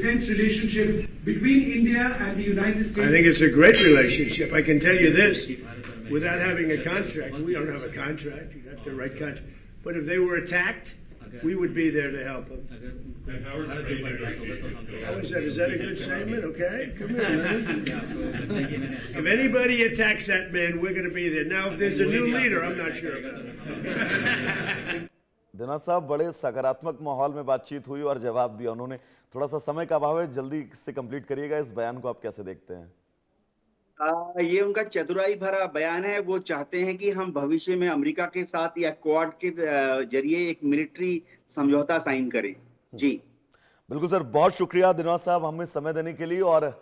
defense relationship between India and the United States? I think it's a great relationship. I can tell you this, without having a contract, we don't have a contract, you have to write contract, but if they were attacked, we would be there to help them. How is that? Is that a good statement? Okay, come here, man. If anybody attacks that man, we're going to be there. Now, if there's a new leader, I'm not sure about it. दिना साहब, बड़े सकारात्मक माहौल में बातचीत हुई और जवाब दिया उन्होंने। थोड़ा सा समय का अभाव है, जल्दी से कंप्लीट करिएगा। इस बयान को आप कैसे देखते हैं? ये उनका चतुराई भरा बयान है। वो चाहते हैं कि हम भविष्य में अमेरिका के साथ या क्वाड के जरिए एक मिलिट्री समझौता साइन करें। जी बिल्कुल सर, बहुत शुक्रिया दिनवार साहब हमें समय देने के लिए। और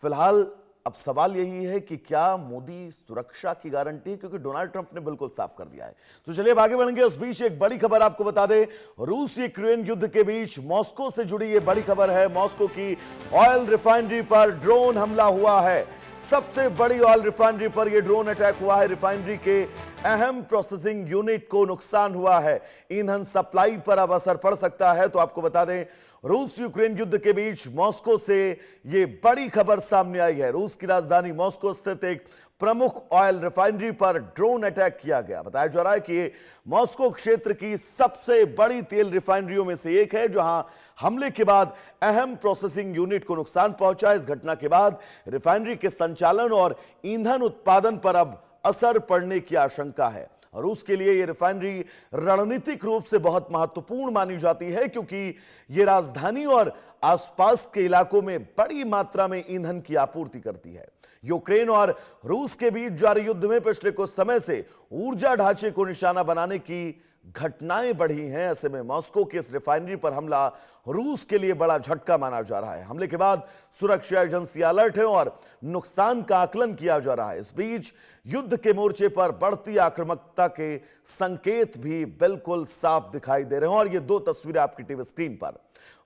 फिलहाल अब सवाल यही है कि क्या मोदी सुरक्षा की गारंटी है, क्योंकि डोनाल्ड ट्रंप ने बिल्कुल साफ कर दिया है। तो चलिए अब आगे बढ़ेंगे। उस बीच एक बड़ी खबर आपको बता दें, रूस यूक्रेन युद्ध के बीच मॉस्को से जुड़ी ये बड़ी खबर है। मॉस्को की ऑयल रिफाइनरी पर ड्रोन हमला हुआ है। सबसे बड़ी ऑयल रिफाइनरी पर यह ड्रोन अटैक हुआ है। रिफाइनरी के अहम प्रोसेसिंग यूनिट को नुकसान हुआ है। ईंधन सप्लाई पर अब असर पड़ सकता है। तो आपको बता दें, रूस यूक्रेन युद्ध के बीच मॉस्को से यह बड़ी खबर सामने आई है। रूस की राजधानी मॉस्को स्थित एक प्रमुख ऑयल रिफाइनरी पर ड्रोन अटैक किया गया। बताया जा रहा है कि मॉस्को क्षेत्र की सबसे बड़ी तेल रिफाइनरियों में से एक है, जहां हमले के बाद अहम प्रोसेसिंग यूनिट को नुकसान पहुंचा। इस घटना के बाद रिफाइनरी के संचालन और ईंधन उत्पादन पर अब असर पड़ने की आशंका है। रूस के लिए यह रिफाइनरी रणनीतिक रूप से बहुत महत्वपूर्ण मानी जाती है, क्योंकि यह राजधानी और आसपास के इलाकों में बड़ी मात्रा में ईंधन की आपूर्ति करती है। यूक्रेन और रूस के बीच जारी युद्ध में पिछले कुछ समय से ऊर्जा ढांचे को निशाना बनाने की घटनाएं बढ़ी हैं। ऐसे में मॉस्को के इस रिफाइनरी पर हमला रूस के लिए बड़ा झटका माना जा रहा है। हमले के बाद सुरक्षा एजेंसियां अलर्ट हैं और नुकसान का आकलन किया जा रहा है। इस बीच युद्ध के मोर्चे पर बढ़ती आक्रामकता के संकेत भी बिल्कुल साफ दिखाई दे रहे हैं। और ये दो तस्वीरें आपकी टीवी स्क्रीन पर,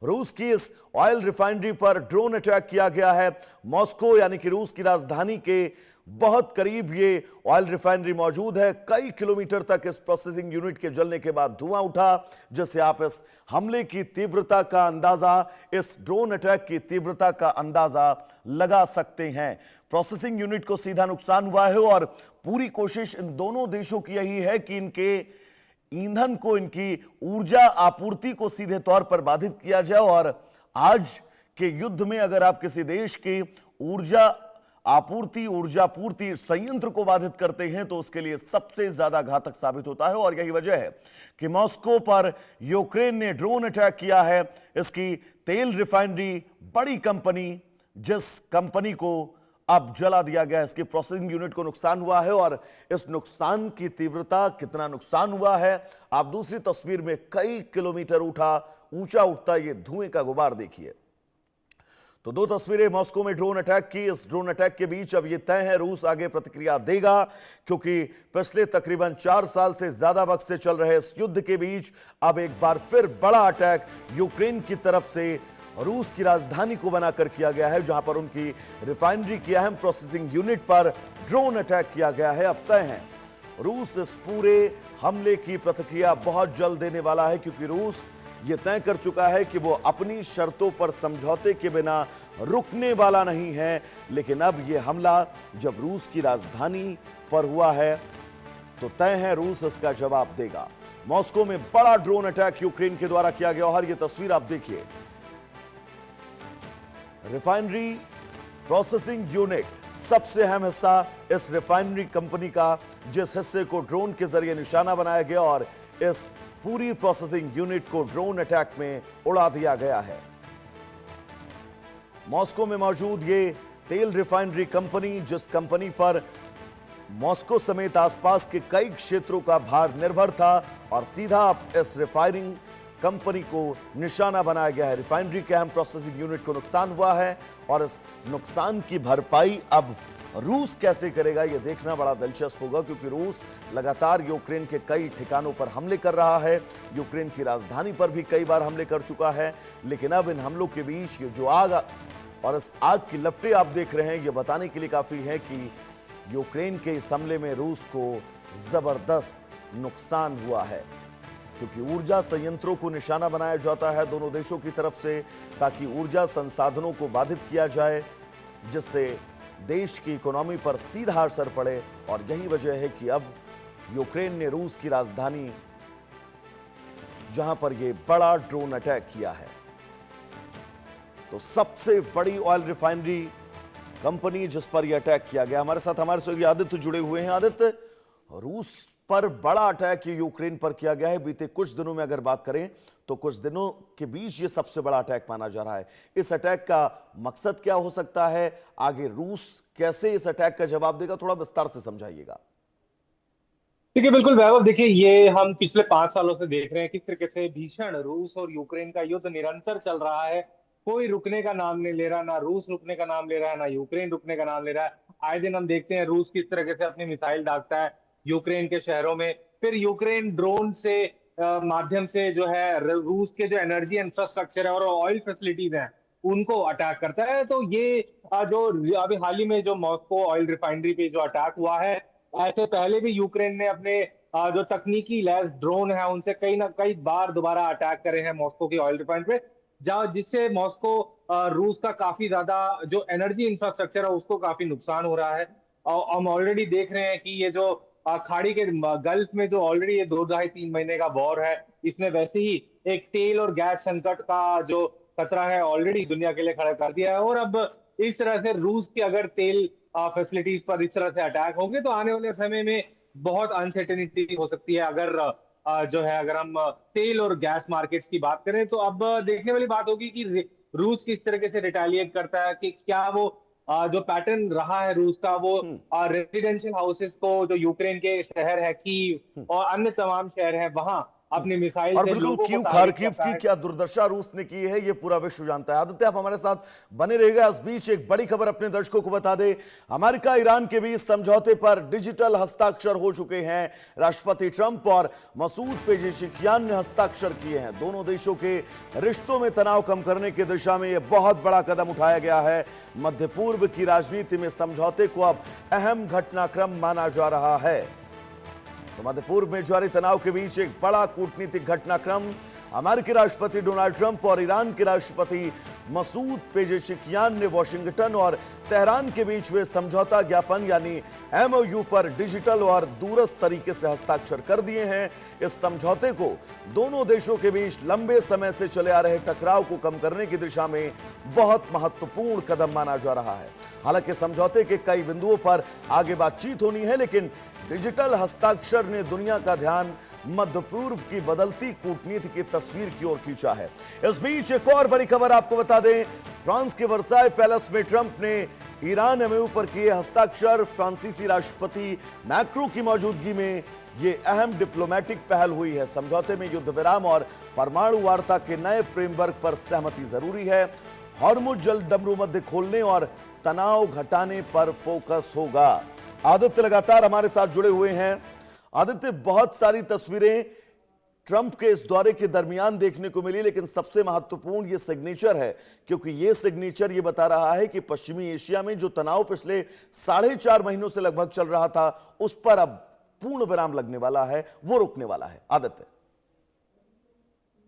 रूस की इस ऑयल रिफाइनरी पर ड्रोन अटैक किया गया है। मॉस्को यानी कि रूस की राजधानी के बहुत करीब ये ऑयल रिफाइनरी मौजूद है। कई किलोमीटर तक इस प्रोसेसिंग यूनिट के जलने के बाद धुआं उठा, जिससे आप इस हमले की तीव्रता का अंदाजा, इस ड्रोन अटैक की तीव्रता का अंदाजा लगा सकते हैं। प्रोसेसिंग यूनिट को सीधा नुकसान हुआ है और पूरी कोशिश इन दोनों देशों की यही है कि इनके ईंधन को, इनकी ऊर्जा आपूर्ति को सीधे तौर पर बाधित किया जाए। और आज के युद्ध में अगर आप किसी देश की ऊर्जा पूर्ति संयंत्र को बाधित करते हैं तो उसके लिए सबसे ज्यादा घातक साबित होता है। और यही वजह है कि मॉस्को पर यूक्रेन ने ड्रोन अटैक किया है। इसकी तेल रिफाइनरी, बड़ी कंपनी, जिस कंपनी को अब जला दिया गया, इसके प्रोसेसिंग यूनिट को नुकसान हुआ है। और इस नुकसान की तीव्रता, कितना नुकसान हुआ है, आप दूसरी तस्वीर में कई किलोमीटर ऊंचा उठता ये धुएं का गुबार देखिए। तो दो तस्वीरें मॉस्को में ड्रोन अटैक की। इस ड्रोन अटैक के बीच अब यह तय है रूस आगे प्रतिक्रिया देगा, क्योंकि पिछले तकरीबन 4 साल से ज्यादा वक्त से चल रहे इस युद्ध के बीच अब एक बार फिर बड़ा अटैक यूक्रेन की तरफ से रूस की राजधानी को बनाकर किया गया है, जहां पर उनकी रिफाइनरी की अहम प्रोसेसिंग यूनिट पर ड्रोन अटैक किया गया है। अब तय है रूस इस पूरे हमले की प्रतिक्रिया बहुत जल्द देने वाला है, क्योंकि रूस यह तय कर चुका है कि वो अपनी शर्तों पर समझौते के बिना रुकने वाला नहीं है। लेकिन अब यह हमला जब रूस की राजधानी पर हुआ है तो तय है रूस इसका जवाब देगा। मॉस्को में बड़ा ड्रोन अटैक यूक्रेन के द्वारा किया गया। और यह तस्वीर आप देखिए, रिफाइनरी प्रोसेसिंग यूनिट सबसे अहम हिस्सा इस रिफाइनरी कंपनी का, जिस हिस्से को ड्रोन के जरिए निशाना बनाया गया और इस पूरी प्रोसेसिंग यूनिट को ड्रोन अटैक में उड़ा दिया गया है। मॉस्को में मौजूद ये तेल रिफाइनरी कंपनी, जिस कंपनी पर मॉस्को समेत आसपास के कई क्षेत्रों का भार निर्भर था, और सीधा इस रिफाइनिंग कंपनी को निशाना बनाया गया है। रिफाइनरी के अहम प्रोसेसिंग यूनिट को नुकसान हुआ है और इस नुकसान की भरपाई अब रूस कैसे करेगा यह देखना बड़ा दिलचस्प होगा, क्योंकि रूस लगातार यूक्रेन के कई ठिकानों पर हमले कर रहा है। यूक्रेन की राजधानी पर भी कई बार हमले कर चुका है। लेकिन अब इन हमलों के बीच ये जो आग और इस आग की लपटें आप देख रहे हैं, ये बताने के लिए काफी है कि यूक्रेन के इस हमले में रूस को जबरदस्त नुकसान हुआ है। क्योंकि ऊर्जा संयंत्रों को निशाना बनाया जाता है दोनों देशों की तरफ से, ताकि ऊर्जा संसाधनों को बाधित किया जाए, जिससे देश की इकोनॉमी पर सीधा असर पड़े। और यही वजह है कि अब यूक्रेन ने रूस की राजधानी जहां पर यह बड़ा ड्रोन अटैक किया है, तो सबसे बड़ी ऑयल रिफाइनरी कंपनी जिस पर यह अटैक किया गया, हमारे साथ हमारे सहयोगी आदित्य जुड़े हुए हैं। आदित्य, रूस पर बड़ा अटैक यूक्रेन पर किया गया है। बीते कुछ दिनों में अगर बात करें तो कुछ दिनों के बीच ये सबसे बड़ा अटैक माना जा रहा है। इस अटैक का मकसद क्या हो सकता है? आगे रूस कैसे इस अटैक का जवाब देगा? थोड़ा विस्तार से समझाइएगा। देखिए, बिल्कुल वैभव, देखिए ये हम पिछले 5 सालों से देख रहे हैं किस तरीके से भीषण रूस और यूक्रेन का युद्ध निरंतर चल रहा है। कोई रुकने का नाम नहीं ले रहा, ना रूस रुकने का नाम ले रहा है, ना यूक्रेन रुकने का नाम ले रहा है। आए दिन हम देखते हैं रूस किस तरीके से अपनी मिसाइल दागता है यूक्रेन के शहरों में, फिर यूक्रेन ड्रोन से माध्यम से जो है रूस के जो एनर्जी इंफ्रास्ट्रक्चर है और ऑयल फैसिलिटीज हैं उनको अटैक करता है। तो ये जो अभी हाल ही में जो मॉस्को ऑयल रिफाइनरी पे जो अटैक हुआ है, ऐसे पहले भी यूक्रेन ने अपने जो तकनीकी लैस ड्रोन है उनसे कई ना कई बार दोबारा अटैक करे हैं मॉस्को की ऑयल रिफाइनरी पे, जहां जिससे मॉस्को रूस का काफी ज्यादा जो एनर्जी इंफ्रास्ट्रक्चर है उसको काफी नुकसान हो रहा है। और हम ऑलरेडी देख रहे हैं कि ये जो खाड़ी के गल्फ में जो ऑलरेडी ये 2-2.5-3 महीने का वॉर है, इसने वैसे ही एक तेल और गैस संकट का जो खतरा है ऑलरेडी दुनिया के लिए खड़ा कर दिया है। और अब इस तरह से रूस की अगर तेल फैसिलिटीज पर इस तरह से अटैक होंगे तो आने वाले समय में बहुत अनसर्टेनिटी हो सकती है। अगर जो है अगर हम तेल और गैस मार्केट्स की बात करें तो अब देखने वाली बात होगी कि रूस किस तरीके से रिटेलिएट करता है, कि क्या वो जो पैटर्न रहा है रूस का वो रेजिडेंशियल हाउसेस को जो यूक्रेन के शहर है कीव और अन्य तमाम शहर है वहां अपनी मिसाइल और से बिल्कुल लोगों कीव को खार्किव करता की है। क्या दुर्दशा रूस ने की है, ये पूरा विश्व जानता है। आदित्य, आप हमारे साथ बने रहिएगा। इस बीच एक बड़ी खबर अपने दर्शकों को बता दें। अमेरिका ईरान के बीच समझौते पर डिजिटल हस्ताक्षर हो चुके हैं। राष्ट्रपति ट्रंप और मसूद पेजेशिकियान ने हस्ताक्षर किए हैं। दोनों देशों के रिश्तों में तनाव कम करने की दिशा में यह बहुत बड़ा कदम उठाया गया है। मध्य पूर्व की राजनीति में समझौते को अब अहम घटनाक्रम माना जा रहा है। तो मध्य पूर्व में जारी तनाव के बीच एक बड़ा कूटनीतिक घटनाक्रम, अमेरिकी राष्ट्रपति डोनाल्ड ट्रंप और ईरान के राष्ट्रपति मसूद पेजेशिकियान ने वॉशिंगटन और तेहरान के बीच हुए समझौता ज्ञापन यानी एमओयू पर डिजिटल और दूरस्थ तरीके से हस्ताक्षर कर दिए हैं। इस समझौते को दोनों देशों के बीच लंबे समय से चले आ रहे टकराव को कम करने की दिशा में बहुत महत्वपूर्ण कदम माना जा रहा है। हालांकि समझौते के कई बिंदुओं पर आगे बातचीत होनी है, लेकिन डिजिटल हस्ताक्षर ने दुनिया का ध्यान मध्य पूर्व की बदलती कूटनीति की तस्वीर की ओर खींचा है। इस बीच एक और बड़ी खबर आपको बता दें, फ्रांस के वर्साई पैलेस में ट्रंप ने ईरान एमओयू पर किए हस्ताक्षर। फ्रांसीसी राष्ट्रपति मैक्रो की मौजूदगी में यह अहम डिप्लोमेटिक पहल हुई है। समझौते में युद्ध विराम और परमाणु वार्ता के नए फ्रेमवर्क पर सहमति जरूरी है। हॉर्मुज जल डमरू मध्य खोलने और तनाव घटाने पर फोकस होगा। आदित्य लगातार हमारे साथ जुड़े हुए हैं। आदित्य, बहुत सारी तस्वीरें ट्रंप के इस दौरे के दरमियान देखने को मिली, लेकिन सबसे महत्वपूर्ण ये सिग्नेचर है, क्योंकि ये सिग्नेचर ये बता रहा है कि पश्चिमी एशिया में जो तनाव पिछले 4.5 महीनों से लगभग चल रहा था उस पर अब पूर्ण विराम लगने वाला है, वो रुकने वाला है। आदित्य,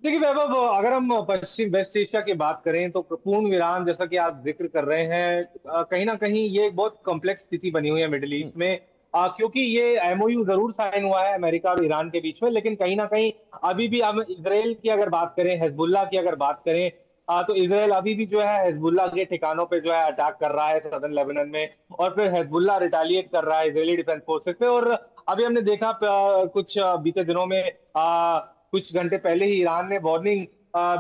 देखिए वैभव, अगर हम पश्चिम वेस्ट एशिया की बात करें तो पूर्ण विराम जैसा कि आप जिक्र कर रहे हैं, कहीं ना कहीं ये एक बहुत कॉम्प्लेक्स स्थिति बनी हुई है मिडिल ईस्ट में, क्योंकि ये एमओयू जरूर साइन हुआ है अमेरिका और ईरान के बीच में, लेकिन कहीं ना कहीं अभी भी हम इजराइल की अगर बात करें, हिजबुल्लाह की अगर बात करें, तो इजराइल अभी भी जो है हिजबुल्लाह के ठिकानों पे जो है अटैक कर रहा है सदर्न लेबनान में, और फिर हिजबुल्लाह रिटेलिएट कर रहा है इजरायली डिफेंस फोर्सेस पे। और अभी हमने देखा कुछ बीते दिनों में, कुछ घंटे पहले ही ईरान ने वार्निंग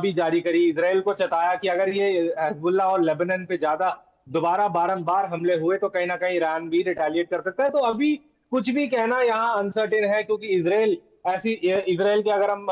भी जारी करी, इजराइल को चेताया कि अगर ये हिजबुल्लाह और लेबनान पे ज्यादा दोबारा बारंबार हमले हुए तो कहीं ना कहीं ईरान भी रिटेलिएट कर सकता है। तो अभी कुछ भी कहना यहाँ अनसर्टेन है, क्योंकि इजराइल के अगर हम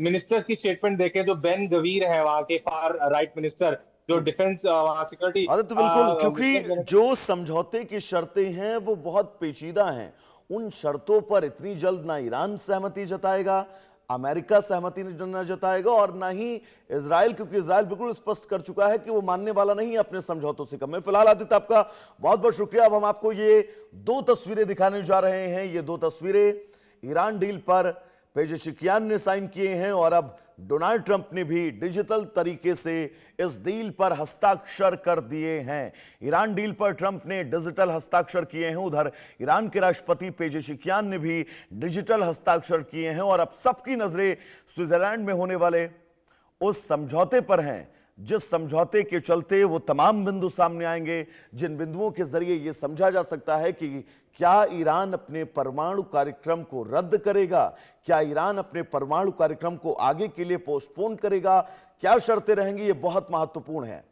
मिनिस्टर्स की स्टेटमेंट देखें, जो बेन गवीर है वहां के फार राइट मिनिस्टर, जो डिफेंस वहां सिक्योरिटी, आदित्य बिल्कुल, क्योंकि जो समझौते की शर्तें हैं वो बहुत पेचीदा हैं। उन शर्तों पर इतनी जल्द ना ईरान सहमति जताएगा, अमेरिका सहमति न जताएगा, और ना ही इजराइल, क्योंकि इजराइल बिल्कुल स्पष्ट कर चुका है कि वो मानने वाला नहीं है अपने समझौतों से कम में। फिलहाल आदित्य, आपका बहुत बहुत शुक्रिया। अब हम आपको ये 2 तस्वीरें दिखाने जा रहे हैं। ये 2 तस्वीरें ईरान डील पर पेजेशिकियान ने साइन किए हैं और अब डोनाल्ड ट्रंप ने भी डिजिटल तरीके से इस डील पर हस्ताक्षर कर दिए हैं। ईरान डील पर ट्रंप ने डिजिटल हस्ताक्षर किए हैं, उधर ईरान के राष्ट्रपति पेजेशिकियान ने भी डिजिटल हस्ताक्षर किए हैं और अब सबकी नजरें स्विट्जरलैंड में होने वाले उस समझौते पर हैं, जिस समझौते के चलते वो तमाम बिंदु सामने आएंगे, जिन बिंदुओं के जरिए यह समझा जा सकता है कि क्या ईरान अपने परमाणु कार्यक्रम को रद्द करेगा, क्या ईरान अपने परमाणु कार्यक्रम को आगे के लिए पोस्टपोन करेगा, क्या शर्तें रहेंगी, ये बहुत महत्वपूर्ण है।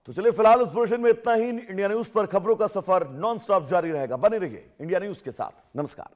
तो चलिए फिलहाल इस बुलेटिन में इतना ही। इंडिया न्यूज पर खबरों का सफर नॉन स्टॉप जारी रहेगा। बने रहिए इंडिया न्यूज के साथ। नमस्कार।